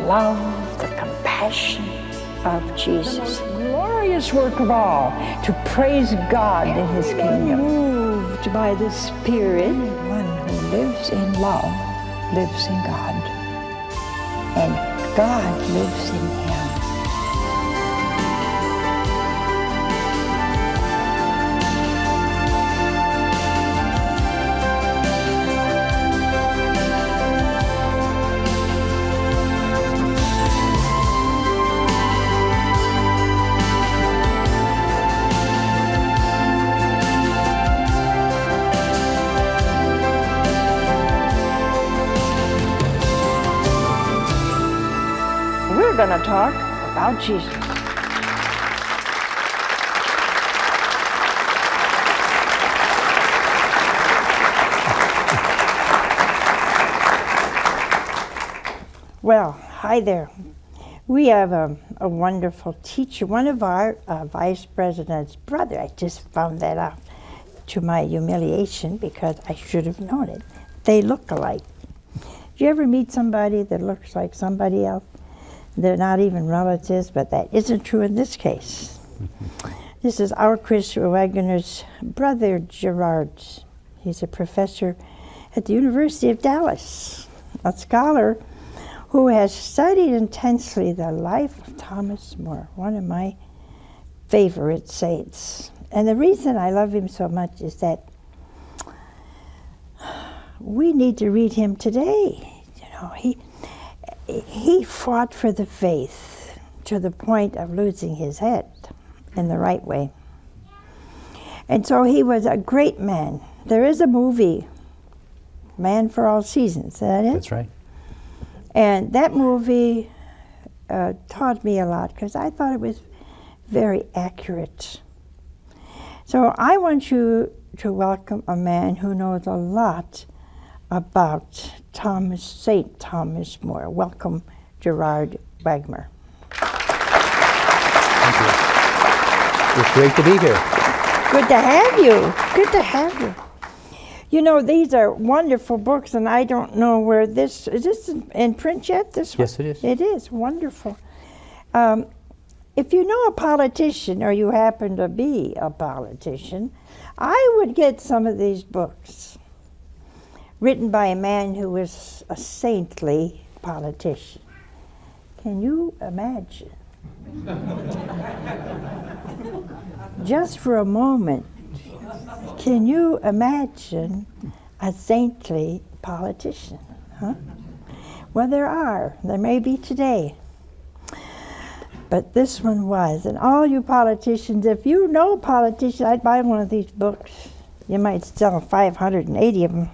love, the compassion of Jesus. The most glorious work of all, to praise God in His kingdom. Moved by the Spirit. Anyone who lives in love lives in God, and God lives in him. We're going to talk about Jesus. Well, hi there. We have a wonderful teacher, one of our vice president's brother. I just found that out to my humiliation because I should have known it. They look alike. Do you ever meet somebody that looks like somebody else? They're not even relatives, but that isn't true in this case. This is our Chris Wegemer's brother, Gerard. He's a professor at the University of Dallas, a scholar who has studied intensely the life of Thomas More, one of my favorite saints. And the reason I love him so much is that we need to read him today. You know, he fought for the faith to the point of losing his head in the right way. And so he was a great man. There is a movie, Man for All Seasons, is that it? That's right. And that movie taught me a lot because I thought it was very accurate. So I want you to welcome a man who knows a lot about St. Thomas More. Welcome, Gerard Wegemer. Thank you. It's great to be here. Good to have you. Good to have you. You know, these are wonderful books, and I don't know where is this in print yet, this one? Yes, it is. It is, wonderful. If you know a politician, or you happen to be a politician, I would get some of these books written by a man who was a saintly politician. Can you imagine? Just for a moment, can you imagine a saintly politician? Huh? Well, there may be today. But this one was. And all you politicians, if you know politicians, I'd buy one of these books. You might sell 580 of them.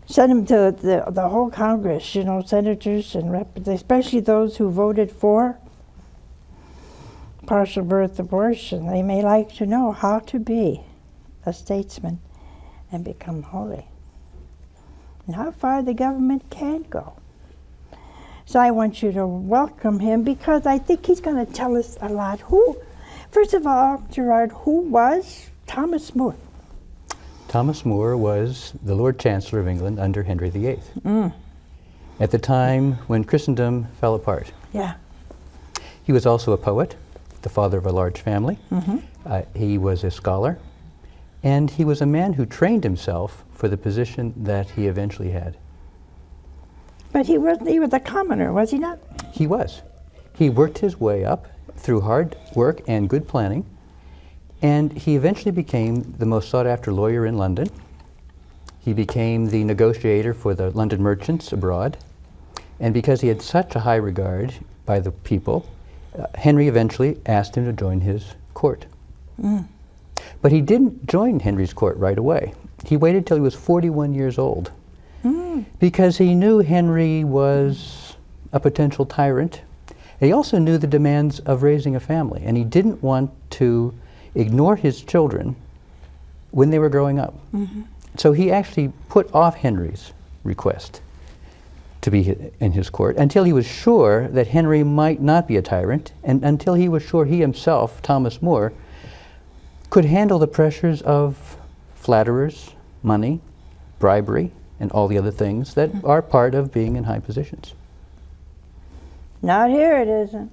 Send them to the whole Congress, you know, senators and representatives, especially those who voted for partial birth abortion. They may like to know how to be a statesman and become holy, and how far the government can go. So I want you to welcome him because I think he's going to tell us a lot. First of all, Gerard, who was Thomas More? Thomas More was the Lord Chancellor of England under Henry VIII. At the time when Christendom fell apart. Yeah. He was also a poet, the father of a large family. He was a scholar, and he was a man who trained himself for the position that he eventually had. But he was a commoner, was he not? He was. He worked his way up through hard work and good planning, and he eventually became the most sought-after lawyer in London. He became the negotiator for the London merchants abroad, and because he had such a high regard by the people, Henry eventually asked him to join his court. But he didn't join Henry's court right away. He waited till he was 41 years old because he knew Henry was a potential tyrant. And he also knew the demands of raising a family, and he didn't want to ignore his children when they were growing up. So he actually put off Henry's request to be in his court until he was sure that Henry might not be a tyrant, and until he was sure he himself, Thomas More, could handle the pressures of flatterers, money, bribery, and all the other things that are part of being in high positions. Not here it isn't.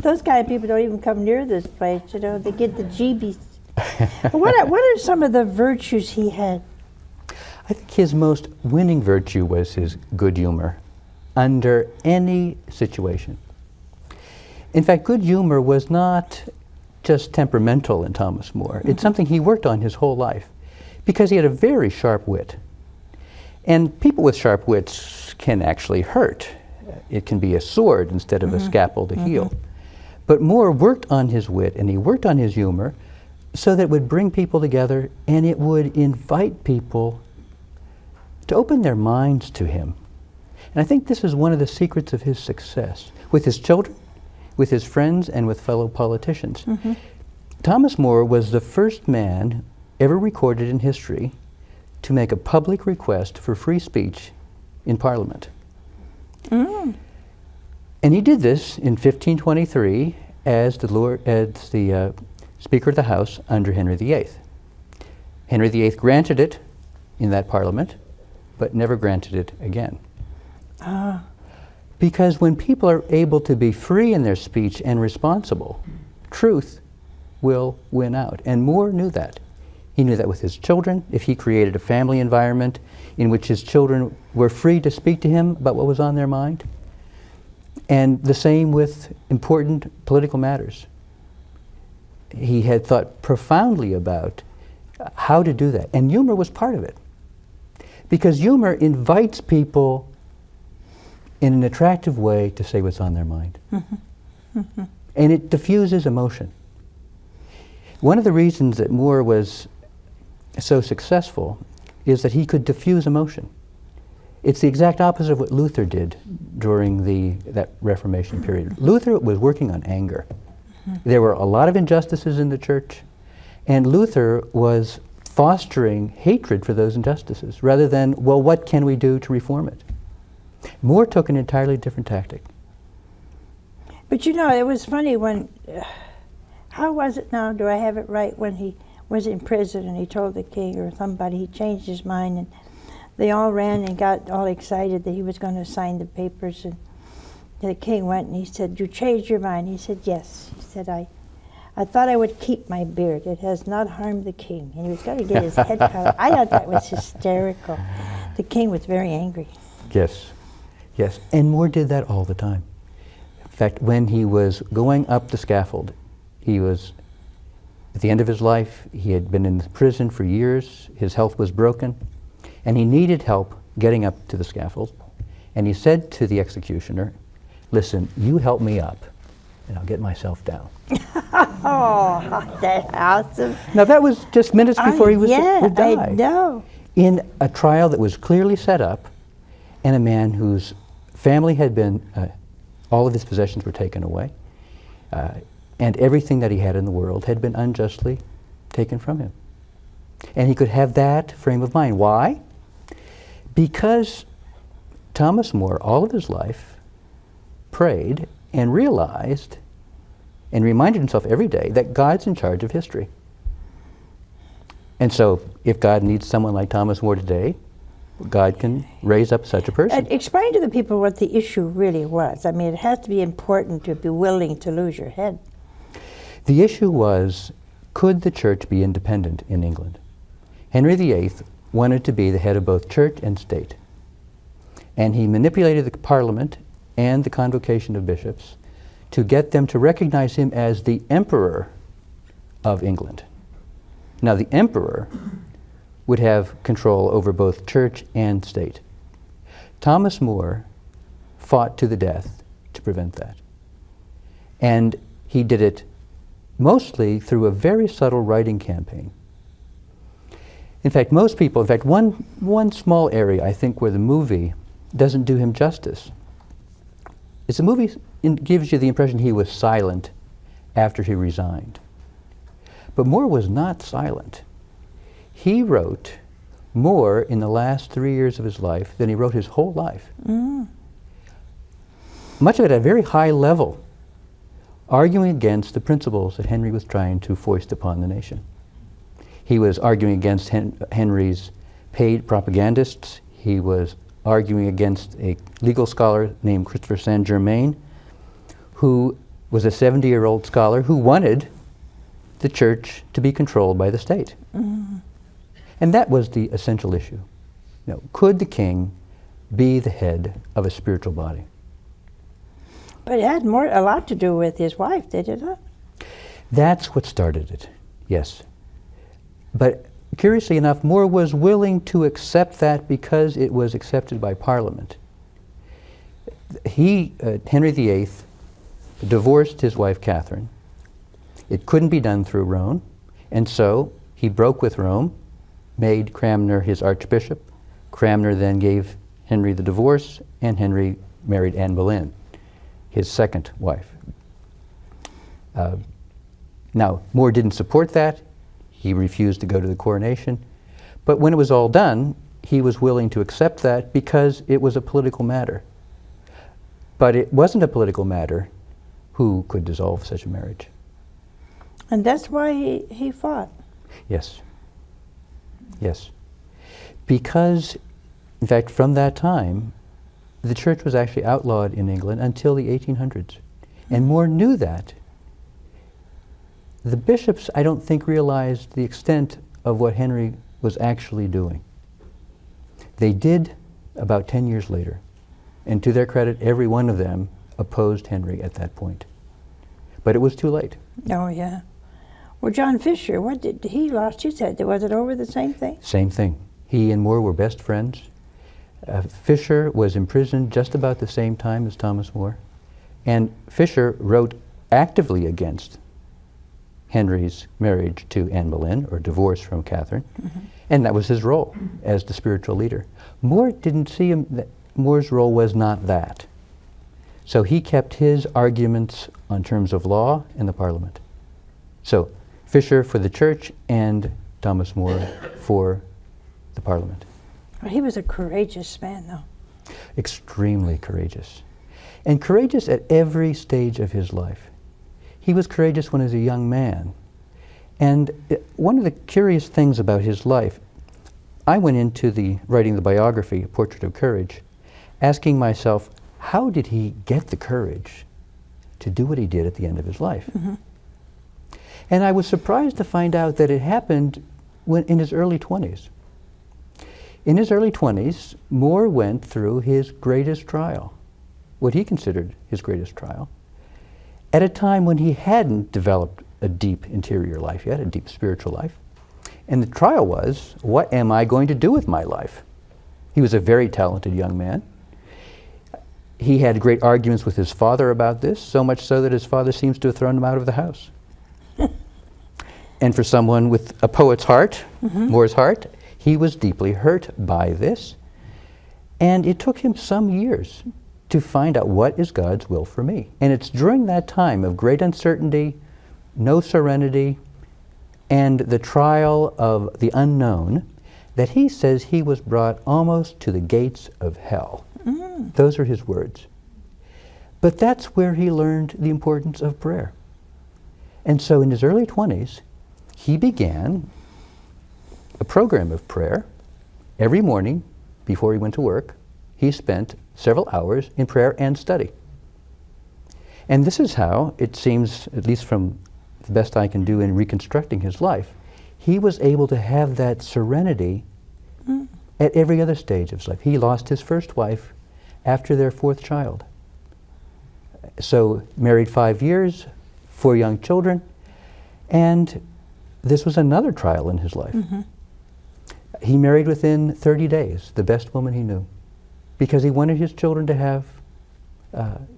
Those kind of people don't even come near this place, you know, they get the jeebies. What are some of the virtues he had? I think his most winning virtue was his good humor under any situation. In fact, good humor was not just temperamental in Thomas More. It's something he worked on his whole life because he had a very sharp wit. And people with sharp wits can actually hurt. It can be a sword instead of a scalpel to heal. But More worked on his wit and he worked on his humor so that it would bring people together and it would invite people to open their minds to him. And I think this is one of the secrets of his success with his children, with his friends, and with fellow politicians. Thomas More was the first man ever recorded in history to make a public request for free speech in Parliament. And he did this in 1523 as the Speaker of the House under Henry VIII. Henry VIII granted it in that Parliament, but never granted it again. Because when people are able to be free in their speech and responsible, truth will win out. And More knew that. He knew that with his children. If he created a family environment in which his children were free to speak to him about what was on their mind. And the same with important political matters. He had thought profoundly about how to do that. And humor was part of it. Because humor invites people in an attractive way to say what's on their mind. And it diffuses emotion. One of the reasons that More was so successful is that he could diffuse emotion. It's the exact opposite of what Luther did during that Reformation period. Luther was working on anger. There were a lot of injustices in the church, and Luther was fostering hatred for those injustices rather than, well, what can we do to reform it? More took an entirely different tactic. But you know, it was funny when, how was it now, do I have it right, when he was in prison and he told the king or somebody, he changed his mind and they all ran and got all excited that he was going to sign the papers, and the king went and he said, "You changed your mind?" He said, "Yes." He said, I thought I would keep my beard. It has not harmed the king." And he was going to get his head cut. I thought that was hysterical. The king was very angry. Yes, yes. And More did that all the time. In fact, when he was going up the scaffold, he was at the end of his life. He had been in prison for years. His health was broken. And he needed help getting up to the scaffold. And he said to the executioner, "Listen, you help me up, and I'll get myself down." Oh, that's awesome. Now that was just minutes before he was to die. I know. In a trial that was clearly set up, and a man whose family had been, all of his possessions were taken away, and everything that he had in the world had been unjustly taken from him. And he could have that frame of mind. Why? Because Thomas More, all of his life, prayed and realized and reminded himself every day that God's in charge of history. And so if God needs someone like Thomas More today, God can raise up such a person. Explain to the people what the issue really was. I mean, it has to be important to be willing to lose your head. The issue was, could the church be independent in England? Henry VIII wanted to be the head of both church and state. And he manipulated the Parliament and the convocation of bishops to get them to recognize him as the emperor of England. Now, the emperor would have control over both church and state. Thomas More fought to the death to prevent that. And he did it mostly through a very subtle writing campaign. In fact, most people, in fact, one small area, I think, where the movie doesn't do him justice is the movie gives you the impression he was silent after he resigned. But More was not silent. He wrote more in the last 3 years of his life than he wrote his whole life. Much of it at a very high level, arguing against the principles that Henry was trying to foist upon the nation. He was arguing against Henry's paid propagandists. He was arguing against a legal scholar named Christopher Saint Germain, who was a 70-year-old scholar who wanted the church to be controlled by the state. Mm. And that was the essential issue. You know, could the king be the head of a spiritual body? But it had a lot to do with his wife, did it not? That's what started it, yes. But curiously enough, More was willing to accept that because it was accepted by Parliament. Henry VIII, divorced his wife Catherine. It couldn't be done through Rome, and so he broke with Rome, made Cranmer his archbishop. Cranmer then gave Henry the divorce, and Henry married Anne Boleyn, his second wife. Now, More didn't support that. He refused to go to the coronation. But when it was all done, he was willing to accept that because it was a political matter. But it wasn't a political matter who could dissolve such a marriage. And that's why he fought. Yes. Yes. Because, in fact, from that time, the church was actually outlawed in England until the 1800s. And More knew that. The bishops, I don't think, realized the extent of what Henry was actually doing. They did about 10 years later. And to their credit, every one of them opposed Henry at that point. But it was too late. Oh, yeah. Well, John Fisher, what did he lost his head? Was it over the same thing? Same thing. He and More were best friends. Fisher was imprisoned just about the same time as Thomas More. And Fisher wrote actively against Henry's marriage to Anne Boleyn, or divorce from Catherine. Mm-hmm. And that was his role as the spiritual leader. More didn't see him, More's role was not that. So he kept his arguments on terms of law in the Parliament. So Fisher for the church and Thomas More for the Parliament. Well, he was a courageous man, though. Extremely courageous. And courageous at every stage of his life. He was courageous when he was a young man. And one of the curious things about his life, I went into writing the biography, A Portrait of Courage, asking myself, how did he get the courage to do what he did at the end of his life? Mm-hmm. And I was surprised to find out that it happened in his early 20s. In his early 20s, More went through his greatest trial, what he considered his greatest trial, at a time when he hadn't developed a deep interior life yet, a deep spiritual life. And the trial was, what am I going to do with my life? He was a very talented young man. He had great arguments with his father about this, so much so that his father seems to have thrown him out of the house. And for someone with a poet's heart, mm-hmm. More's heart, he was deeply hurt by this. And it took him some years to find out what is God's will for me. And it's during that time of great uncertainty, no serenity, and the trial of the unknown that he says he was brought almost to the gates of hell. Mm. Those are his words. But that's where he learned the importance of prayer. And so in his early 20s, he began a program of prayer. Every morning before he went to work, he spent several hours in prayer and study. And this is how, it seems, at least from the best I can do in reconstructing his life, he was able to have that serenity at every other stage of his life. He lost his first wife after their fourth child. So married 5 years, 4 young children, and this was another trial in his life. Mm-hmm. He married within 30 days, the best woman he knew, because he wanted his children to have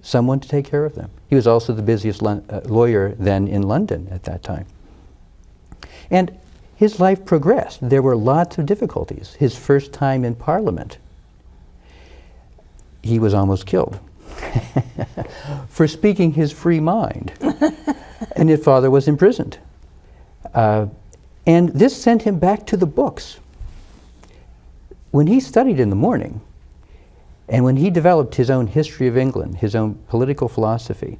someone to take care of them. He was also the busiest lawyer then in London at that time. And his life progressed. There were lots of difficulties. His first time in Parliament, he was almost killed for speaking his free mind. And his father was imprisoned. And this sent him back to the books. When he studied in the morning, and when he developed his own history of England, his own political philosophy,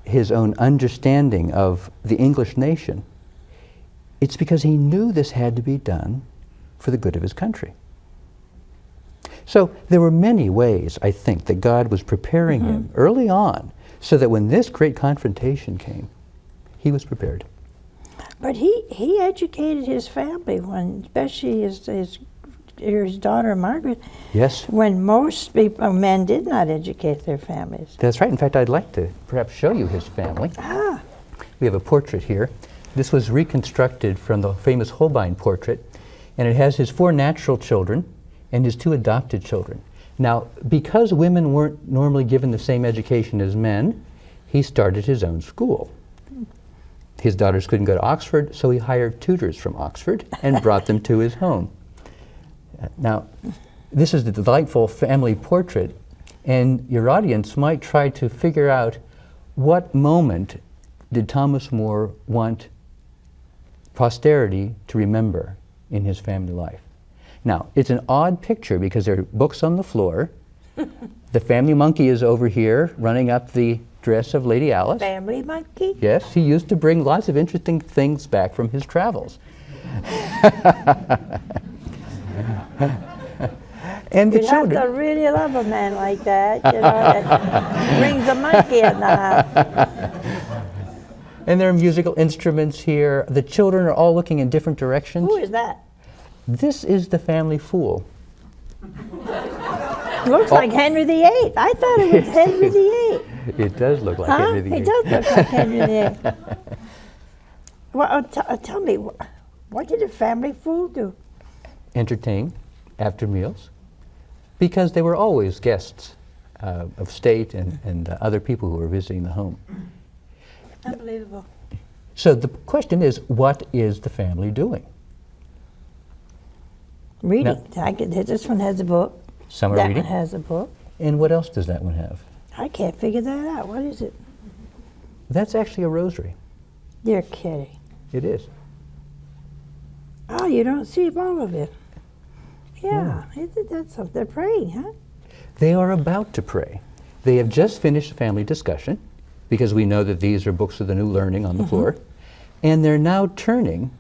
his own understanding of the English nation, it's because he knew this had to be done for the good of his country. So there were many ways, I think, that God was preparing him early on so that when this great confrontation came, he was prepared. But he educated his family, especially his daughter Margaret. Yes. When most men did not educate their families. That's right. In fact, I'd like to perhaps show you his family. We have a portrait here. This was reconstructed from the famous Holbein portrait, and it has his 4 natural children and his 2 adopted children. Now, because women weren't normally given the same education as men, he started his own school. His daughters couldn't go to Oxford, so he hired tutors from Oxford and brought them to his home. Now, this is the delightful family portrait, and your audience might try to figure out what moment did Thomas More want posterity to remember in his family life. Now, it's an odd picture because there are books on the floor. The family monkey is over here running up the dress of Lady Alice. Family monkey? Yes, he used to bring lots of interesting things back from his travels. And the You'd children. have to really love a man like that, that brings a monkey in the house. And there are musical instruments here. The children are all looking in different directions. Who is that? This is the family fool. Looks like Henry VIII. I thought it was Henry VIII. It does look like Henry VIII. It does look like Henry VIII. Well, tell me, what did a family fool do? Entertain after meals, because they were always guests of state and other people who were visiting the home. Unbelievable. So the question is, what is the family doing? Reading. This one has a book. Some are That reading. one has a book. And what else does that one have? I can't figure that out. What is it? That's actually a rosary. You're kidding. It is. Oh, you don't see all of it. Yeah, that's something. They're praying, huh? They are about to pray. They have just finished a family discussion, because we know that these are books of the new learning on the floor, and they're now turning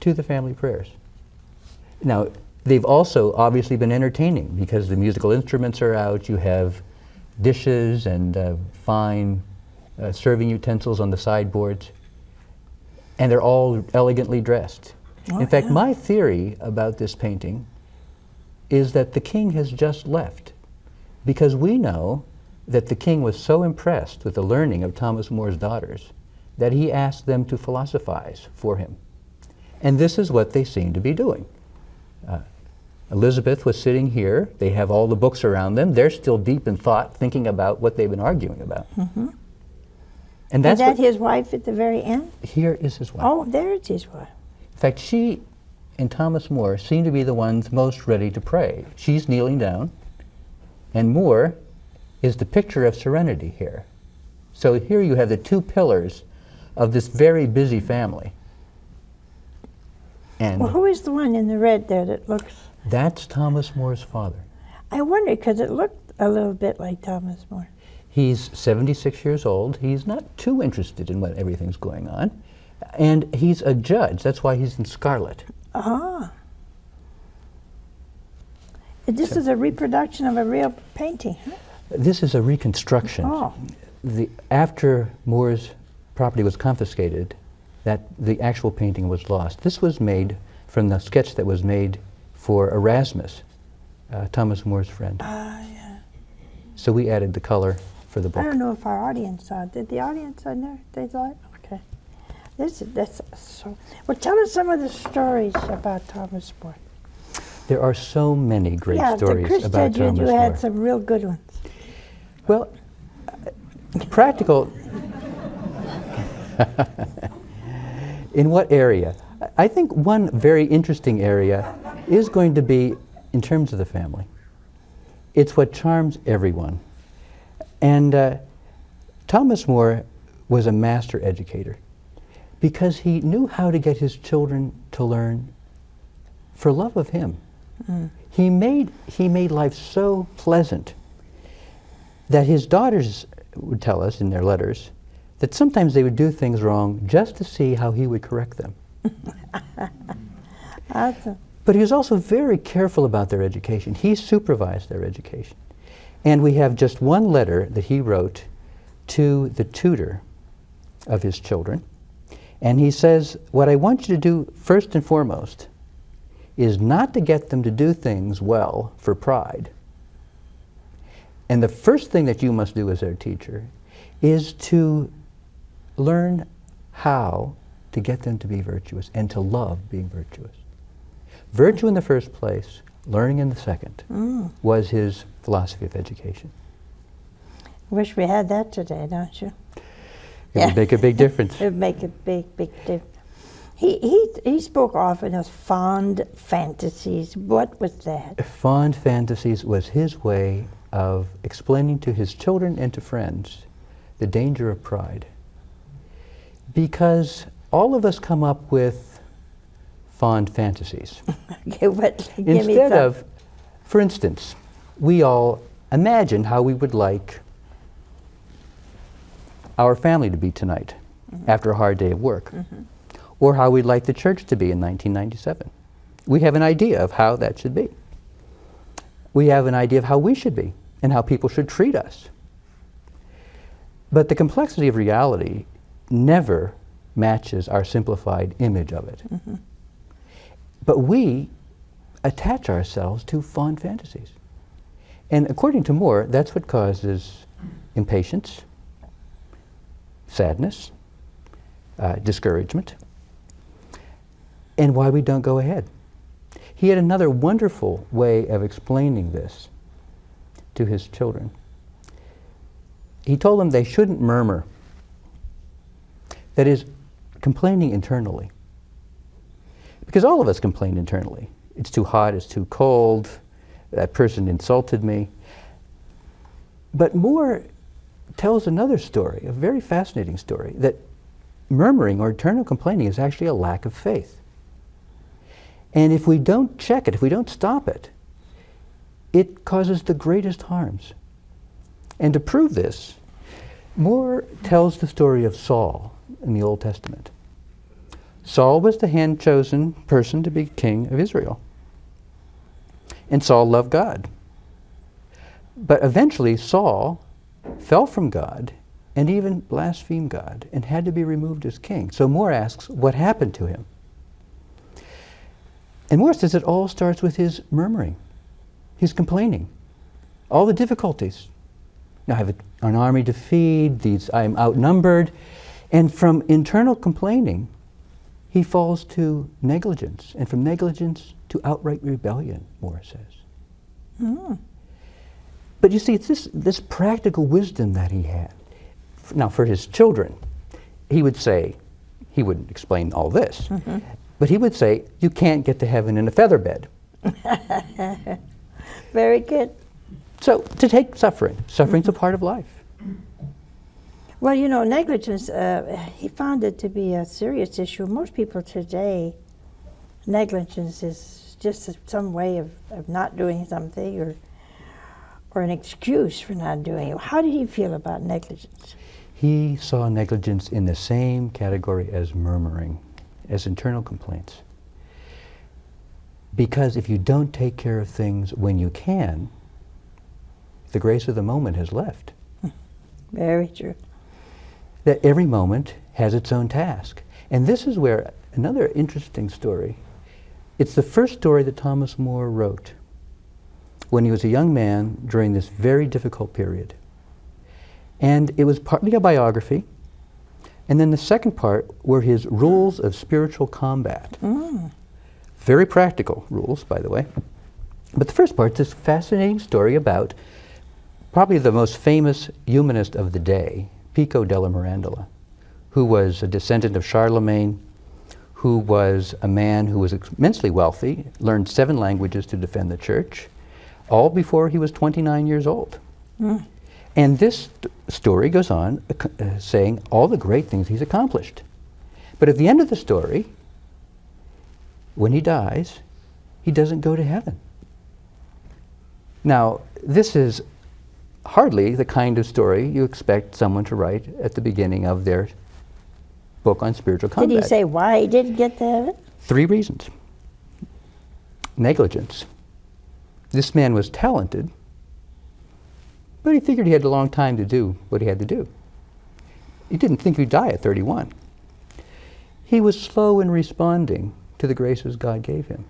to the family prayers. Now, they've also obviously been entertaining, because the musical instruments are out. You have dishes and fine serving utensils on the sideboards, and they're all elegantly dressed. In fact, my theory about this painting is that the king has just left, because we know that the king was so impressed with the learning of Thomas More's daughters that he asked them to philosophize for him. And this is what they seem to be doing. Elizabeth was sitting here. They have all the books around them. They're still deep in thought, thinking about what they've been arguing about. And that's Is that his wife at the very end? Here is his wife. Oh, there's his wife. In fact, she and Thomas More seem to be the ones most ready to pray. She's kneeling down, and More is the picture of serenity here. So here you have the 2 pillars of this very busy family. And Well, who is the one in the red there that looks... that's Thomas More's father. I wonder, because it looked a little bit like Thomas More. He's 76 years old. He's not too interested in what everything's going on. And he's a judge. That's why he's in scarlet. Ah. This is a reproduction of a real painting, huh? This is a reconstruction. Oh. After More's property was confiscated, the actual painting was lost. This was made from the sketch that was made for Erasmus, Thomas More's friend. Yeah. So we added the color for the I book. don't know if our audience saw it. Did the audience on there? They saw it? Okay. That's so... Well, tell us some of the stories about Thomas More. There are so many great stories Chris about said Thomas you More. had some real good ones. Well, practical. In what area? I think one very interesting area is going to be in terms of the family. It's what charms everyone. And Thomas More was a master educator because he knew how to get his children to learn for love of him. He made life so pleasant that his daughters would tell us in their letters that sometimes they would do things wrong just to see how he would correct them. Awesome. But he was also very careful about their education. He supervised their education. And we have just one letter that he wrote to the tutor of his children. And he says, what I want you to do first and foremost is not to get them to do things well for pride. And the first thing that you must do as their teacher is to learn how to get them to be virtuous and to love being virtuous. Virtue in the first place, learning in the second, was his philosophy of education. Wish we had that today, don't you? It would make a big difference. It would make a big, big difference. He spoke often of fond fantasies. What was that? Fond fantasies was his way of explaining to his children and to friends the danger of pride. Because all of us come up with fond fantasies. Okay, give me Instead some. of, for instance, we all imagine how we would like our family to be tonight after a hard day of work, or how we'd like the church to be in 1997. We have an idea of how that should be. We have an idea of how we should be and how people should treat us. But the complexity of reality never matches our simplified image of it. But we attach ourselves to fond fantasies. And according to Moore, that's what causes impatience, sadness, discouragement, and why we don't go ahead. He had another wonderful way of explaining this to his children. He told them they shouldn't murmur. That is, complaining internally. Because all of us complain internally. It's too hot, it's too cold, that person insulted me. But Moore tells another story, a very fascinating story, that murmuring or internal complaining is actually a lack of faith. And if we don't check it, if we don't stop it, it causes the greatest harms. And to prove this, Moore tells the story of Saul in the Old Testament. Saul was the hand-chosen person to be king of Israel. And Saul loved God. But eventually Saul fell from God and even blasphemed God and had to be removed as king. So Moore asks, what happened to him? And Moore says it all starts with his murmuring, his complaining, all the difficulties. Now I have an army to feed, I'm outnumbered. And from internal complaining, he falls to negligence, and from negligence to outright rebellion, Moore says. But you see, it's this practical wisdom that he had. Now, for his children, he would say, he wouldn't explain all this, but he would say, you can't get to heaven in a feather bed. Very good. So, to take suffering. Suffering's a part of life. Well, you know, negligence, he found it to be a serious issue. Most people today, negligence is just some way of not doing something or an excuse for not doing it. How did he feel about negligence? He saw negligence in the same category as murmuring, as internal complaints. Because if you don't take care of things when you can, the grace of the moment has left. Very true. That every moment has its own task. And this is where another interesting story, it's the first story that Thomas Moore wrote when he was a young man during this very difficult period. And it was partly a biography, and then the second part were his rules of spiritual combat. Very practical rules, by the way. But the first part is this fascinating story about probably the most famous humanist of the day, Pico della Mirandola, who was a descendant of Charlemagne, who was a man who was immensely wealthy, learned 7 languages to defend the church, all before he was 29 years old. And this story goes on saying all the great things he's accomplished. But at the end of the story, when he dies, he doesn't go to heaven. Now, this is hardly the kind of story you expect someone to write at the beginning of their book on spiritual combat. Did he say why he didn't get to heaven? 3 reasons. negligence. This man was talented, but he figured he had a long time to do what he had to do. He didn't think he'd die at 31. He was slow in responding to the graces God gave him.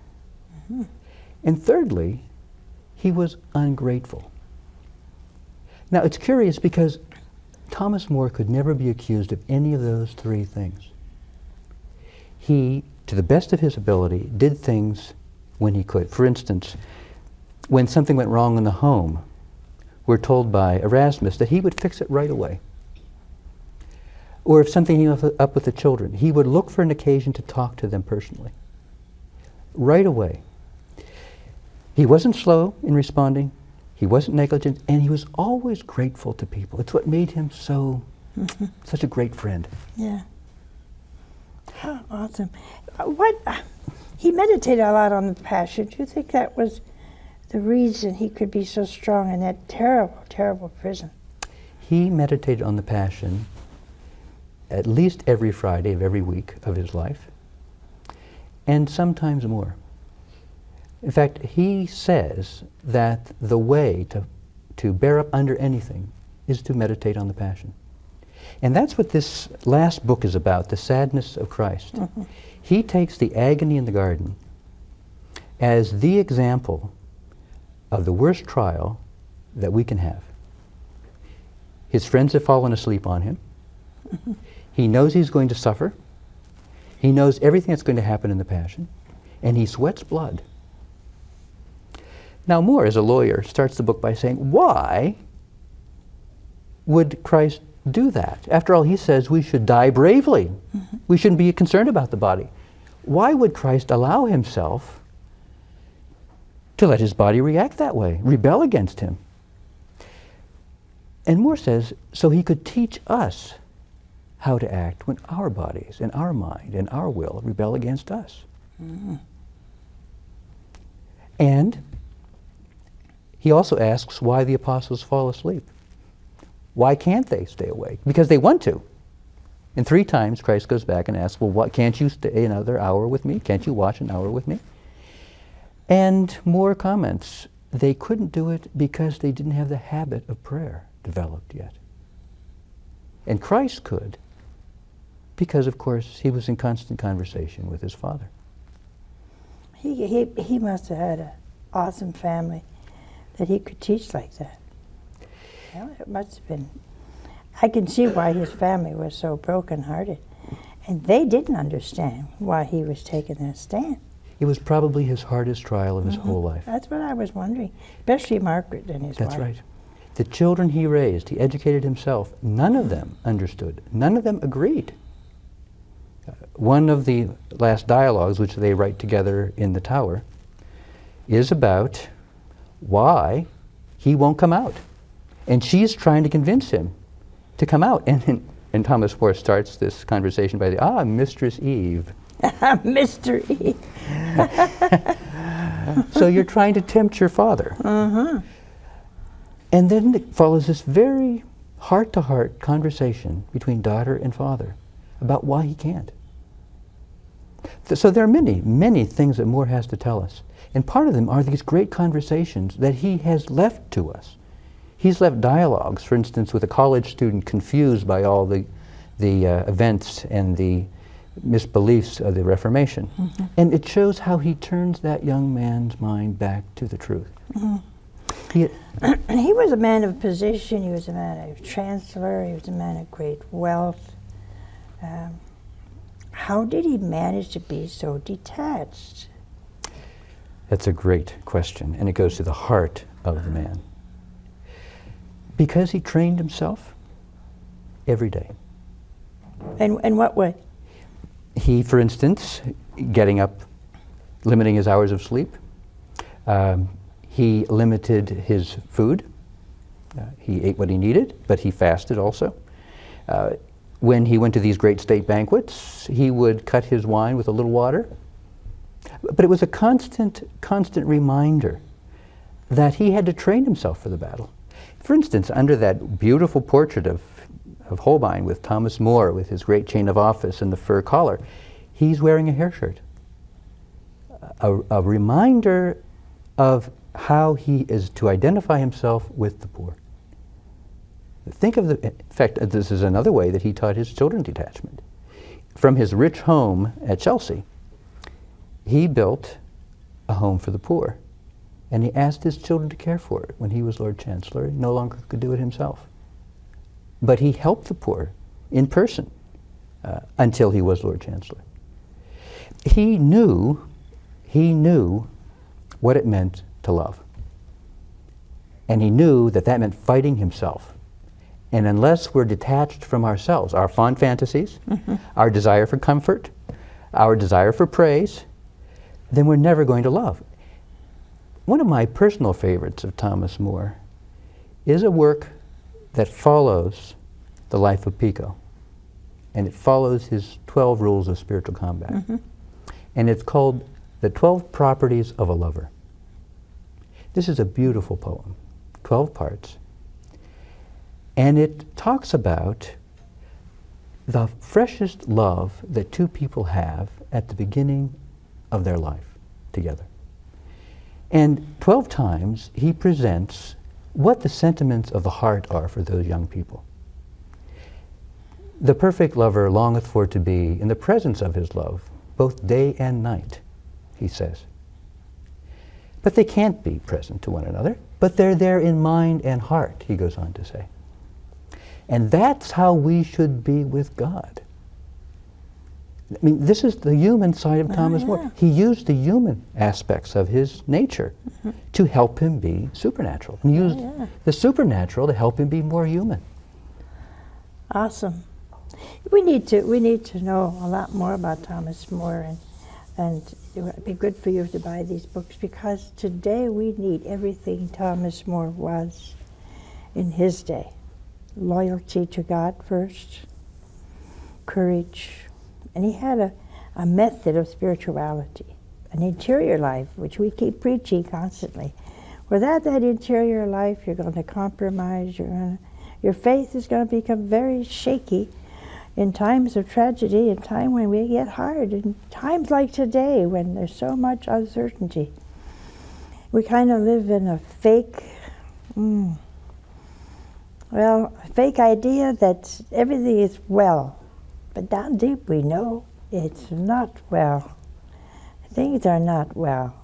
Mm-hmm. And thirdly, he was ungrateful. Now, it's curious because Thomas More could never be accused of any of those three things. He, to the best of his ability, did things when he could. For instance, when something went wrong in the home, we're told by Erasmus that he would fix it right away. Or if something came up with the children, he would look for an occasion to talk to them personally. Right away. He wasn't slow in responding, he wasn't negligent, and he was always grateful to people. It's what made him such a great friend. Yeah. How awesome. He meditated a lot on the Passion. Do you think that was the reason he could be so strong in that terrible, terrible prison? He meditated on the Passion at least every Friday of every week of his life, and sometimes more. In fact, he says that the way to bear up under anything is to meditate on the Passion. And that's what this last book is about, the sadness of Christ. Mm-hmm. He takes the agony in the garden as the example of the worst trial that we can have. His friends have fallen asleep on him. Mm-hmm. He knows he's going to suffer. He knows everything that's going to happen in the Passion, and he sweats blood. Now, Moore, as a lawyer, starts the book by saying, why would Christ do that? After all, he says we should die bravely. Mm-hmm. We shouldn't be concerned about the body. Why would Christ allow himself to let his body react that way, rebel against him? And Moore says, so he could teach us how to act when our bodies and our mind and our will rebel against us. Mm-hmm. And he also asks why the apostles fall asleep. Why can't they stay awake? Because they want to. And 3 times Christ goes back and asks, well, what, can't you stay another hour with me? Can't you watch an hour with me? And Moore comments, they couldn't do it because they didn't have the habit of prayer developed yet. And Christ could, because, of course, he was in constant conversation with his Father. He must have had an awesome family that he could teach like that. Well, it must have been. I can see why his family was so brokenhearted. And they didn't understand why he was taking that stand. It was probably his hardest trial of his whole life. That's what I was wondering, especially Margaret and his wife. That's right. The children he raised, he educated himself, none of them understood. None of them agreed. One of the last dialogues, which they write together in the tower, is about why he won't come out. And she's trying to convince him to come out. And Thomas More starts this conversation by Mistress Eve. Mr. Eve. So you're trying to tempt your father. Uh-huh. And then it follows this very heart-to-heart conversation between daughter and father about why he can't. So there are many, many things that Moore has to tell us. And part of them are these great conversations that he has left to us. He's left dialogues, for instance, with a college student confused by all the events and the misbeliefs of the Reformation. Mm-hmm. And it shows how he turns that young man's mind back to the truth. Mm-hmm. He was a man of position, he was a man of chancellor, he was a man of great wealth. How did he manage to be so detached? That's a great question, and it goes to the heart of the man. Because he trained himself every day. In what way? He, for instance, getting up, limiting his hours of sleep. He limited his food. He ate what he needed, but he fasted also. When he went to these great state banquets, he would cut his wine with a little water. But it was a constant reminder that he had to train himself for the battle. For instance, under that beautiful portrait of Holbein with Thomas More, with his great chain of office and the fur collar, he's wearing a hair shirt. a reminder of how he is to identify himself with the poor. Think of in fact, this is another way that he taught his children detachment. From his rich home at Chelsea, he built a home for the poor, and he asked his children to care for it. When he was Lord Chancellor, he no longer could do it himself. But he helped the poor in person until he was Lord Chancellor. He knew what it meant to love. And he knew that that meant fighting himself. And unless we're detached from ourselves, our fond fantasies, our desire for comfort, our desire for praise, then we're never going to love. One of my personal favorites of Thomas More is a work that follows the life of Pico. And it follows his 12 rules of spiritual combat. And it's called The 12 Properties of a Lover. This is a beautiful poem, 12 parts. And it talks about the freshest love that two people have at the beginning of their life together. And 12 times he presents what the sentiments of the heart are for those young people. The perfect lover longeth for to be in the presence of his love, both day and night, he says. But they can't be present to one another, but they're there in mind and heart, he goes on to say. And that's how we should be with God. I mean, this is the human side of Thomas More. He used the human aspects of his nature to help him be supernatural. And used the supernatural to help him be more human. Awesome. We need to know a lot more about Thomas More, and it would be good for you to buy these books, because today we need everything Thomas More was in his day. Loyalty to God first, courage, and he had a method of spirituality, an interior life, which we keep preaching constantly. Without that interior life, you're going to compromise, your faith is going to become very shaky in times of tragedy, in time when we get hard, in times like today when there's so much uncertainty. We kind of live in a fake, fake idea that everything is well. But down deep we know it's not well. Things are not well.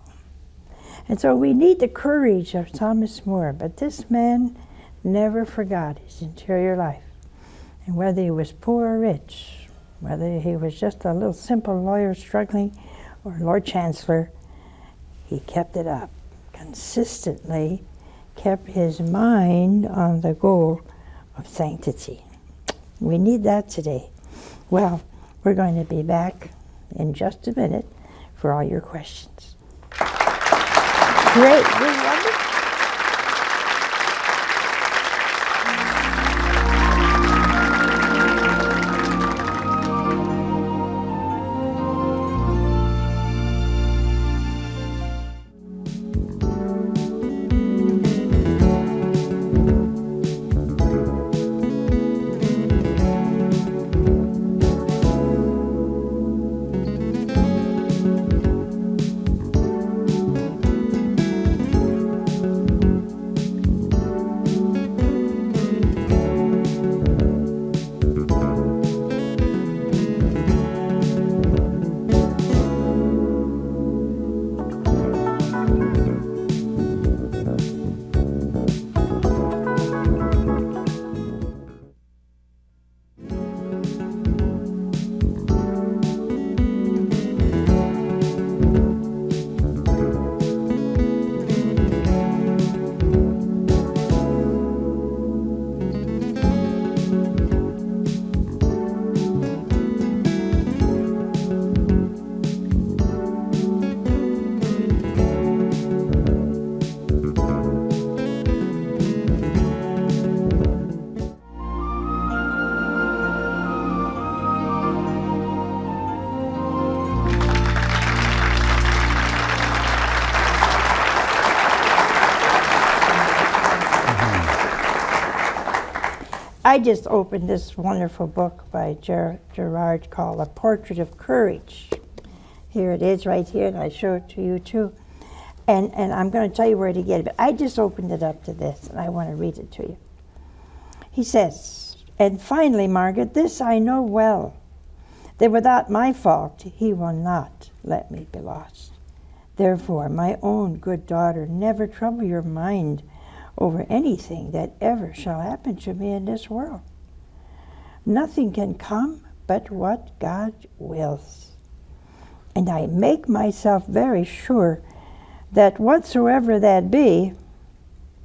And so we need the courage of Thomas More, but this man never forgot his interior life. And whether he was poor or rich, whether he was just a little simple lawyer struggling or Lord Chancellor, he kept it up, consistently kept his mind on the goal of sanctity. We need that today. Well, we're going to be back in just a minute for all your questions. Great. I just opened this wonderful book by Gerard called A Portrait of Courage. Here it is right here, and I show it to you too. And I'm going to tell you where to get it, but I just opened it up to this, and I want to read it to you. He says, "And finally, Margaret, this I know well, that without my fault he will not let me be lost. Therefore, my own good daughter, never trouble your mind over anything that ever shall happen to me in this world. Nothing can come but what God wills. And I make myself very sure that whatsoever that be,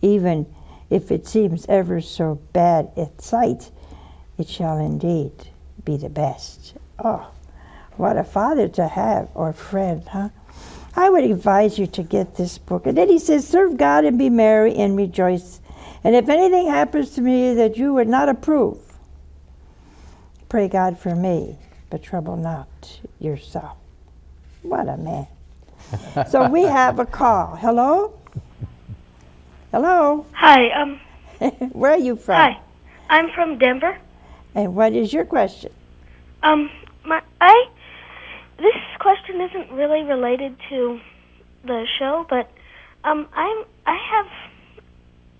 even if it seems ever so bad at sight, it shall indeed be the best." Oh, what a father to have, or friend, huh? I would advise you to get this book. And then he says, "Serve God and be merry and rejoice. And if anything happens to me that you would not approve, pray God for me, but trouble not yourself." What a man. So we have a call. Hello? Hello? Hi, Where are you from? hi. I'm from Denver. And what is your question? This question isn't really related to the show, but I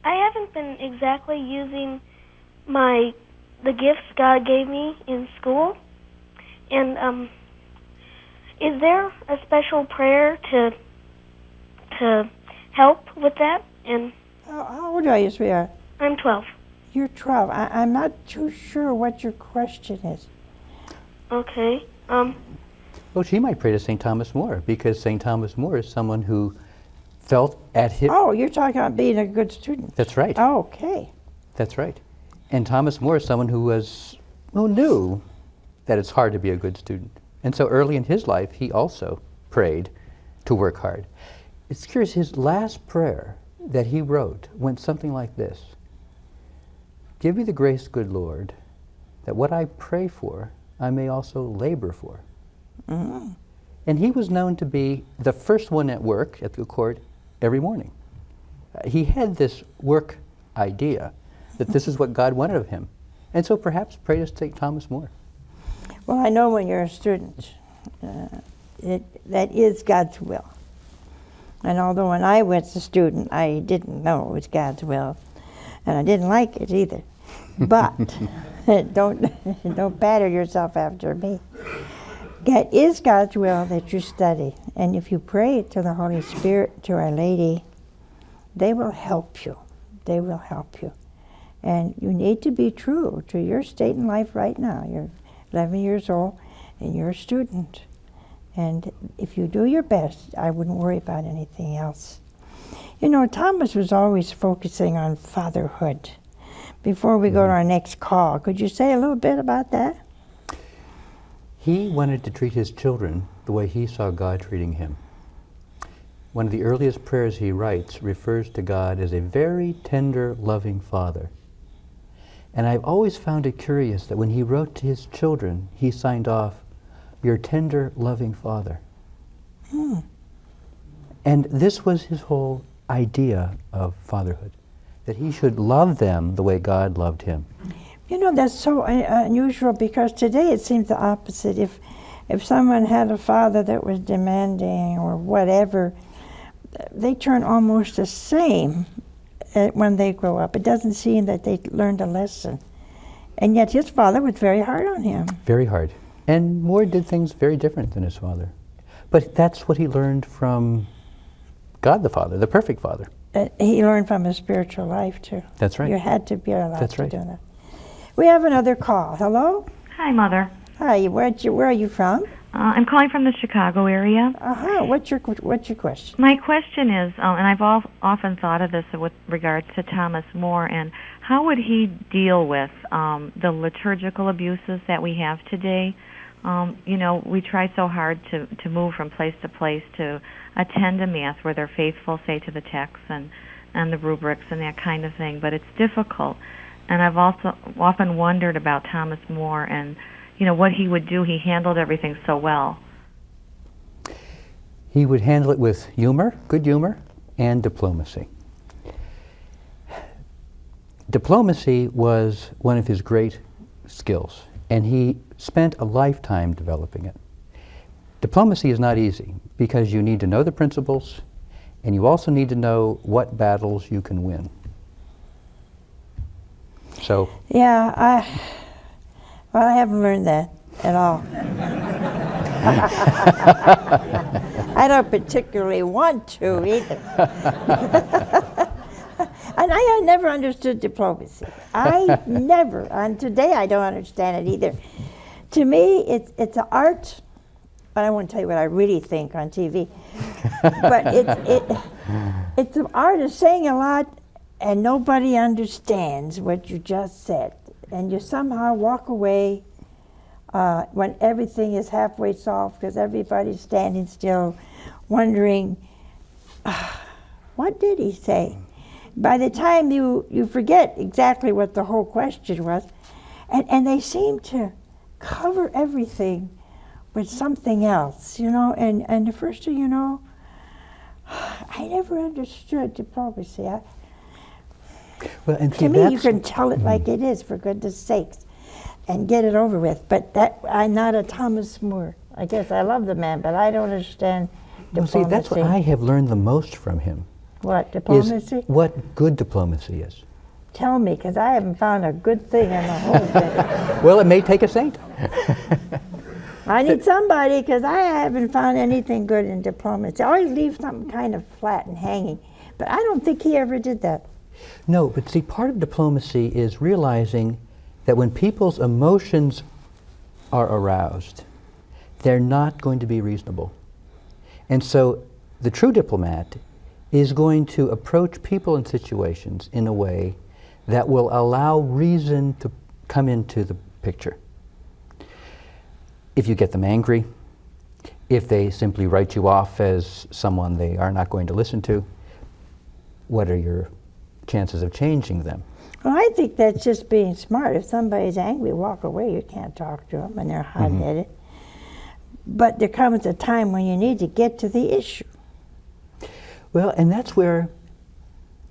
haven't been exactly using the gifts God gave me in school, and is there a special prayer to help with that? And How old are you, sweetheart? I'm 12. You're 12. I'm not too sure what your question is. Okay. Well, she might pray to St. Thomas More, because St. Thomas More is someone who felt at his... Oh, you're talking about being a good student. That's right. Okay. That's right. And Thomas More is someone who knew that it's hard to be a good student. And so early in his life, he also prayed to work hard. It's curious, his last prayer that he wrote went something like this: "Give me the grace, good Lord, that what I pray for, I may also labor for." Mm-hmm. And he was known to be the first one at work at the court every morning. He had this work idea that this is what God wanted of him. And so perhaps pray to St. Thomas More. Well, I know when you're a student, that is God's will. And although when I was a student, I didn't know it was God's will, and I didn't like it either. But don't batter yourself after me. It is God's will that you study, and if you pray to the Holy Spirit, to Our Lady, they will help you. They will help you. And you need to be true to your state in life right now. You're 11 years old, and you're a student. And if you do your best, I wouldn't worry about anything else. You know, Thomas was always focusing on fatherhood. Before we go to our next call, could you say a little bit about that? He wanted to treat his children the way he saw God treating him. One of the earliest prayers he writes refers to God as a very tender, loving father. And I've always found it curious that when he wrote to his children, he signed off, "Your tender, loving father." And this was his whole idea of fatherhood, that he should love them the way God loved him. You know, that's so unusual, because today it seems the opposite. If someone had a father that was demanding or whatever, they turn almost the same when they grow up. It doesn't seem that they learned a lesson. And yet his father was very hard on him. Very hard. And Moore did things very different than his father. But that's what he learned from God the Father, the perfect Father. He learned from his spiritual life, too. That's right. You had to be allowed That's to right. do that. We have another call. Hello? Hi, Mother. Hi, where are you from? I'm calling from the Chicago area. Uh-huh. What's your question? My question is, and I've often thought of this with regards to Thomas More, and how would he deal with the liturgical abuses that we have today? You know, we try so hard to move from place to place to attend a Mass where they're faithful, say, to the text and the rubrics and that kind of thing, but it's difficult. And I've also often wondered about Thomas More and, you know, what he would do. He handled everything so well. He would handle it with humor, good humor, and diplomacy. Diplomacy was one of his great skills, and he spent a lifetime developing it. Diplomacy is not easy because you need to know the principles and you also need to know what battles you can win. So, Yeah, I haven't learned that at all. I don't particularly want to either. And I never understood diplomacy. I never, and today I don't understand it either. To me, it's an art, but I won't tell you what I really think on TV. But it's an art of saying a lot and nobody understands what you just said. And you somehow walk away when everything is halfway solved because everybody's standing still wondering, what did he say? By the time you forget exactly what the whole question was, and they seem to cover everything with something else, you know, and the first thing you know, I never understood diplomacy. well, and see, To me, you that's- can tell it like it is, for goodness sakes, and get it over with. But I'm not a Thomas More. I guess I love the man, but I don't understand well, diplomacy. see, that's what I have learned the most from him. What, diplomacy? Is what good diplomacy is. Tell me, because I haven't found a good thing in the whole thing. Well, it may take a saint. I need somebody, because I haven't found anything good in diplomacy. I always leave something kind of flat and hanging. But I don't think he ever did that. No, but see, part of diplomacy is realizing that when people's emotions are aroused, they're not going to be reasonable. And so the true diplomat is going to approach people and situations in a way that will allow reason to come into the picture. If you get them angry, if they simply write you off as someone they are not going to listen to, what are your chances of changing them? Well, I think that's just being smart. If somebody's angry, walk away. You can't talk to them, and they're hot-headed. But there comes a time when you need to get to the issue. Well, and that's where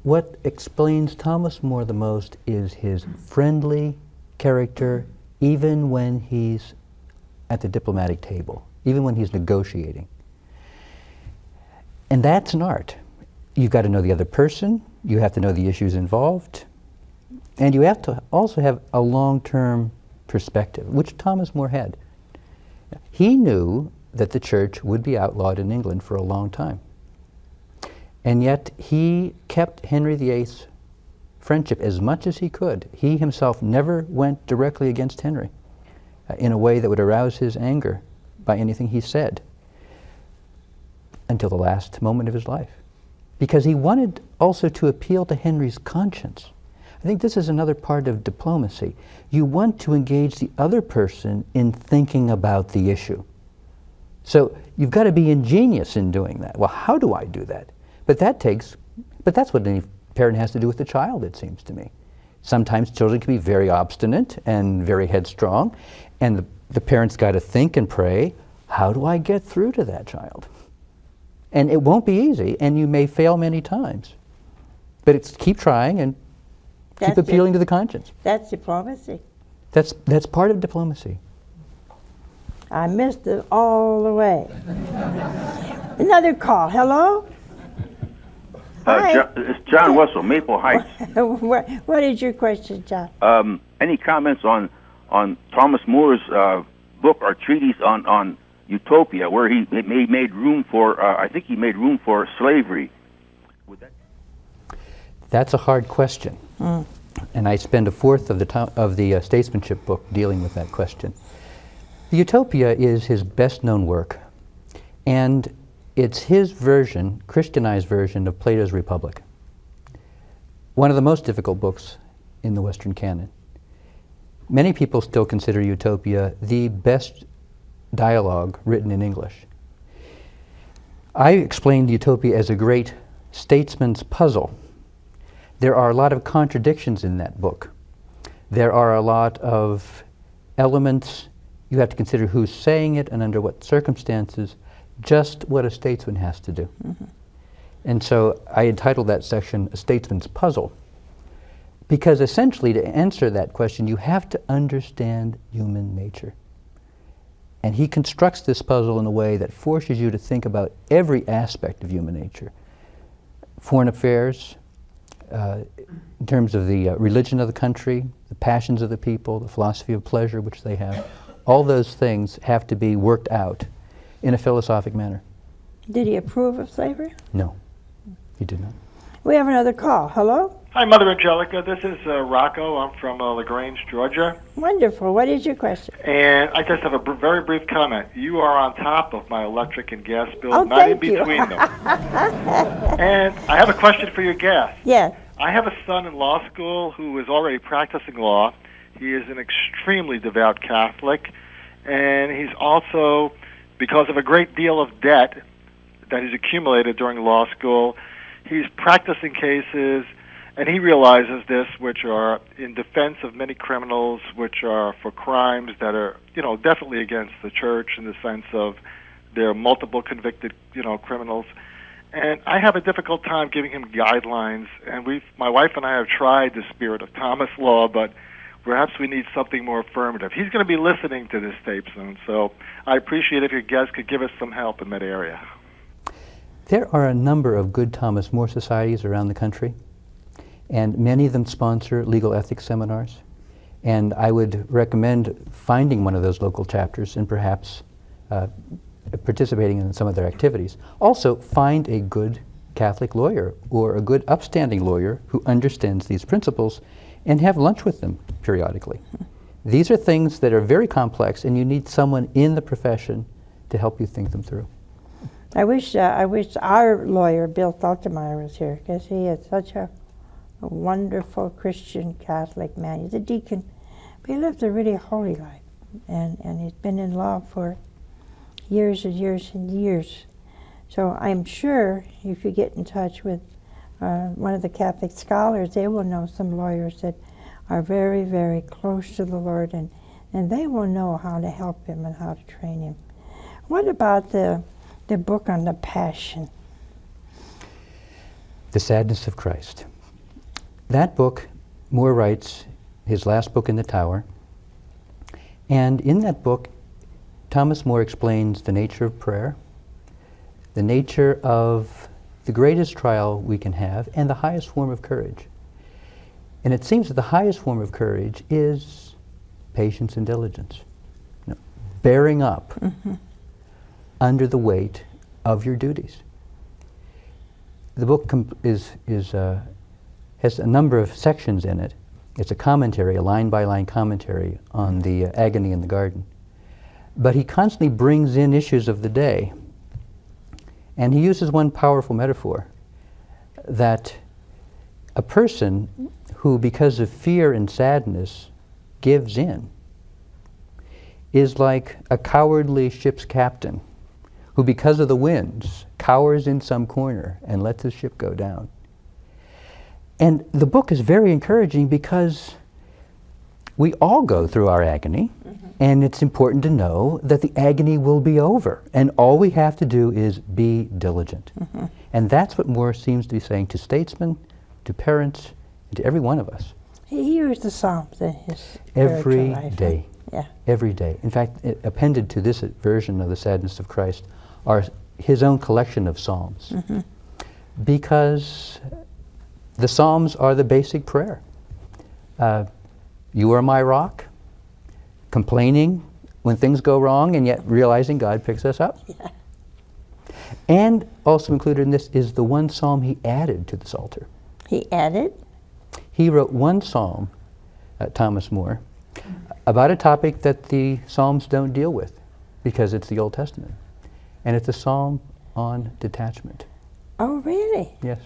what explains Thomas More the most is his friendly character, even when he's at the diplomatic table, even when he's negotiating. And that's an art. You've got to know the other person, you have to know the issues involved, and you have to also have a long-term perspective, which Thomas More had. He knew that the church would be outlawed in England for a long time. And yet he kept Henry VIII's friendship as much as he could. He himself never went directly against Henry in a way that would arouse his anger by anything he said until the last moment of his life. Because he wanted also to appeal to Henry's conscience. I think this is another part of diplomacy. You want to engage the other person in thinking about the issue. So you've got to be ingenious in doing that. Well, how do I do that? But that's what any parent has to do with the child, it seems to me. Sometimes children can be very obstinate and very headstrong, and the parent's got to think and pray, how do I get through to that child? And it won't be easy, and you may fail many times. But it's keep trying and keep appealing to the conscience. That's diplomacy. That's part of diplomacy. I missed it all the way. Another call. Hello? Hi. It's John Wessel, Maple Heights. What is your question, John? Any comments on Thomas More's book or treatise on utopia, where he made room for, I think he made room for slavery? That's a hard question. And I spend a fourth of the statesmanship book dealing with that question. The Utopia is his best-known work, and it's his version, Christianized version, of Plato's Republic. One of the most difficult books in the Western canon. Many people still consider Utopia the best dialogue written in English. I explained Utopia as a great statesman's puzzle. There are a lot of contradictions in that book. There are a lot of elements. You have to consider who's saying it and under what circumstances, just what a statesman has to do. And so I entitled that section A Statesman's Puzzle, because essentially to answer that question, you have to understand human nature. And he constructs this puzzle in a way that forces you to think about every aspect of human nature. Foreign affairs, in terms of the religion of the country, the passions of the people, the philosophy of pleasure which they have, all those things have to be worked out in a philosophic manner. Did he approve of slavery? No, he did not. We have another call. Hello? Hi, Mother Angelica. This is Rocco. I'm from LaGrange, Georgia. Wonderful. What is your question? And I just have a very brief comment. You are on top of my electric and gas bill, Oh, not in thank you. between them. And I have a question for your guest. Yes. I have a son in law school who is already practicing law. He is an extremely devout Catholic, and he's also, because of a great deal of debt that he's accumulated during law school, he's practicing cases, and he realizes this, which are in defense of many criminals, which are for crimes that are, definitely against the church in the sense of they're multiple convicted, criminals. And I have a difficult time giving him guidelines, and my wife and I have tried the spirit of Thomas law, but perhaps we need something more affirmative. He's going to be listening to this tape soon, so I appreciate if your guest could give us some help in that area. There are a number of good Thomas More societies around the country, and many of them sponsor legal ethics seminars. And I would recommend finding one of those local chapters and perhaps participating in some of their activities. Also, find a good Catholic lawyer or a good upstanding lawyer who understands these principles and have lunch with them periodically. These are things that are very complex, and you need someone in the profession to help you think them through. I wish our lawyer, Bill Faltermeyer, was here, because he is such a wonderful Christian Catholic man. He's a deacon, but he lives a really holy life, and he's been in law for years and years and years. So I'm sure if you get in touch with one of the Catholic scholars, they will know some lawyers that are very, very close to the Lord, and they will know how to help him and how to train him. What about the book on the Passion? The Sadness of Christ. That book, Moore writes, his last book in the Tower, and in that book, Thomas More explains the nature of prayer, the nature of the greatest trial we can have, and the highest form of courage. And it seems that the highest form of courage is patience and diligence, bearing up under the weight of your duties. The book has a number of sections in it. It's a commentary, a line-by-line commentary on the agony in the garden. But he constantly brings in issues of the day. And he uses one powerful metaphor, that a person who, because of fear and sadness, gives in, is like a cowardly ship's captain who, because of the winds, cowers in some corner and lets his ship go down. And the book is very encouraging because we all go through our agony, and it's important to know that the agony will be over, and all we have to do is be diligent. And that's what Moore seems to be saying to statesmen, to parents, and to every one of us. He used the Psalms in his Every spiritual life. day. Yeah. Every day. In fact, appended to this version of the Sadness of Christ are his own collection of Psalms. Because the Psalms are the basic prayer. You are my rock, complaining when things go wrong, and yet realizing God picks us up. Yeah. And also included in this is the one psalm he added to the Psalter. He added? He wrote one psalm, Thomas More, about a topic that the Psalms don't deal with, because it's the Old Testament. And it's a psalm on detachment. Oh, really? Yes.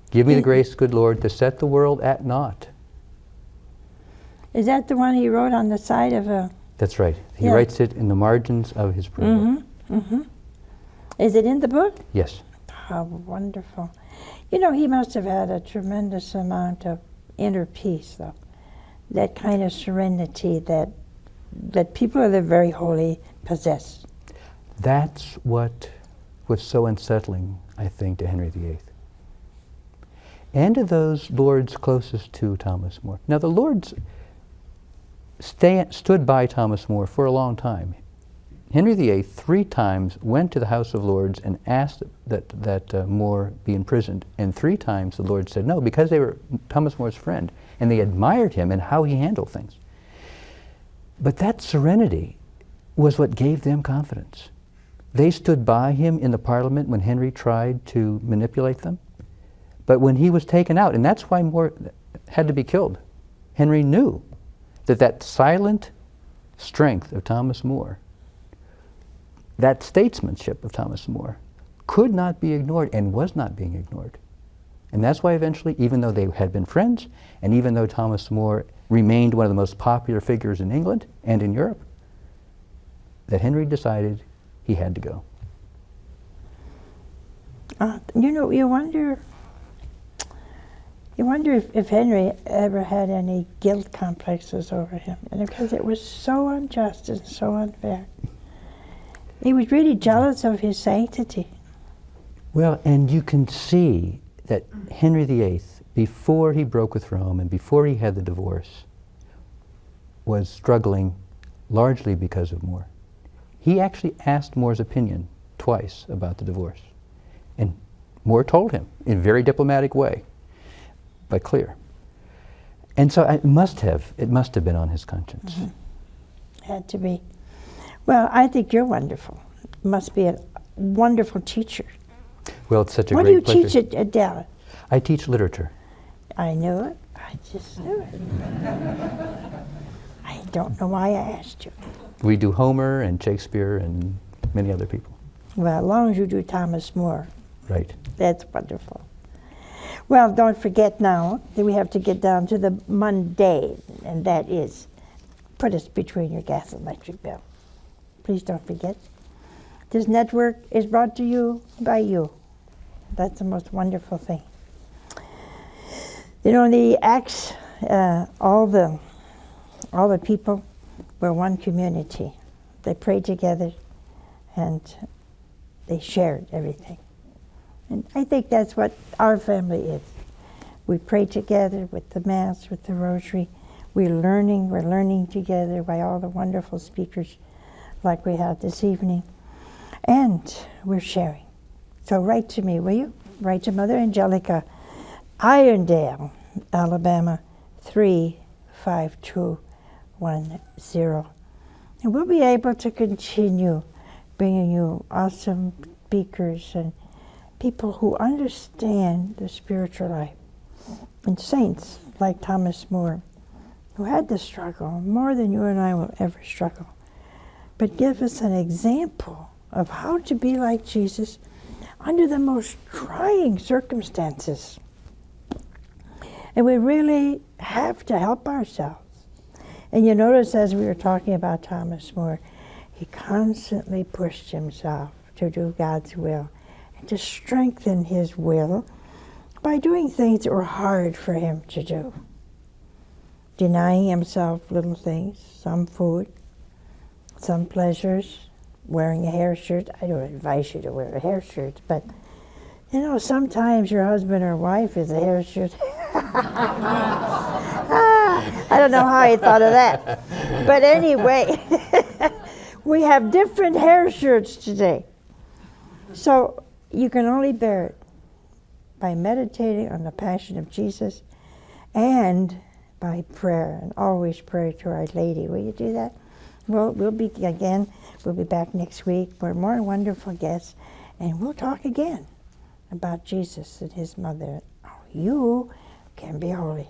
Give me the grace, good Lord, to set the world at naught. Is that the one he wrote on the side of a... That's right. He Yeah. writes it in the margins of his prayer book. Is it in the book? Yes. How wonderful. You know, he must have had a tremendous amount of inner peace, though. That kind of serenity that people that are very holy possess. That's what was so unsettling, I think, to Henry VIII. And to those lords closest to Thomas More. Now, the lords stood by Thomas More for a long time. Henry VIII 3 times went to the House of Lords and asked that More be imprisoned, and 3 times the Lords said no, because they were Thomas More's friend, and they admired him and how he handled things. But that serenity was what gave them confidence. They stood by him in the Parliament when Henry tried to manipulate them. But when he was taken out, and that's why More had to be killed, Henry knew that silent strength of Thomas More, that statesmanship of Thomas More, could not be ignored and was not being ignored. And that's why eventually, even though they had been friends, and even though Thomas More remained one of the most popular figures in England and in Europe, that Henry decided he had to go. You wonder if Henry ever had any guilt complexes over him, and because it was so unjust and so unfair. He was really jealous of his sanctity. Well, and you can see that Henry VIII, before he broke with Rome and before he had the divorce, was struggling largely because of More. He actually asked More's opinion twice about the divorce. And More told him in a very diplomatic way, but clear. And so it must have been on his conscience. Mm-hmm. Had to be. Well, I think you're wonderful. Must be a wonderful teacher. Well, it's such a what great do you pleasure. teach at Dallas? I teach literature. I knew it. I just knew it. I don't know why I asked you. We do Homer and Shakespeare and many other people. Well, as long as you do Thomas More, Right. that's wonderful. Well, don't forget now that we have to get down to the mundane, and that is put us between your gas and electric bill. Please don't forget. This network is brought to you by you. That's the most wonderful thing. You know, the Acts, all the people were one community. They prayed together, and they shared everything. And I think that's what our family is. We pray together with the Mass, with the Rosary. We're learning together by all the wonderful speakers like we had this evening. And we're sharing. So write to me, will you? Write to Mother Angelica, Irondale, Alabama, 35210. And we'll be able to continue bringing you awesome speakers and people who understand the spiritual life. And saints like Thomas More, who had to struggle more than you and I will ever struggle, but give us an example of how to be like Jesus under the most trying circumstances. And we really have to help ourselves. And you notice as we were talking about Thomas More, he constantly pushed himself to do God's will and to strengthen his will by doing things that were hard for him to do. Denying himself little things, some food, some pleasures, wearing a hair shirt. I don't advise you to wear a hair shirt, but you know, sometimes your husband or wife is a hair shirt. I don't know how he thought of that. But anyway, we have different hair shirts today. So you can only bear it by meditating on the Passion of Jesus and by prayer, and always pray to Our Lady. Will you do that? Well, we'll be back next week with more wonderful guests, and we'll talk again about Jesus and his mother. Oh, you can be holy.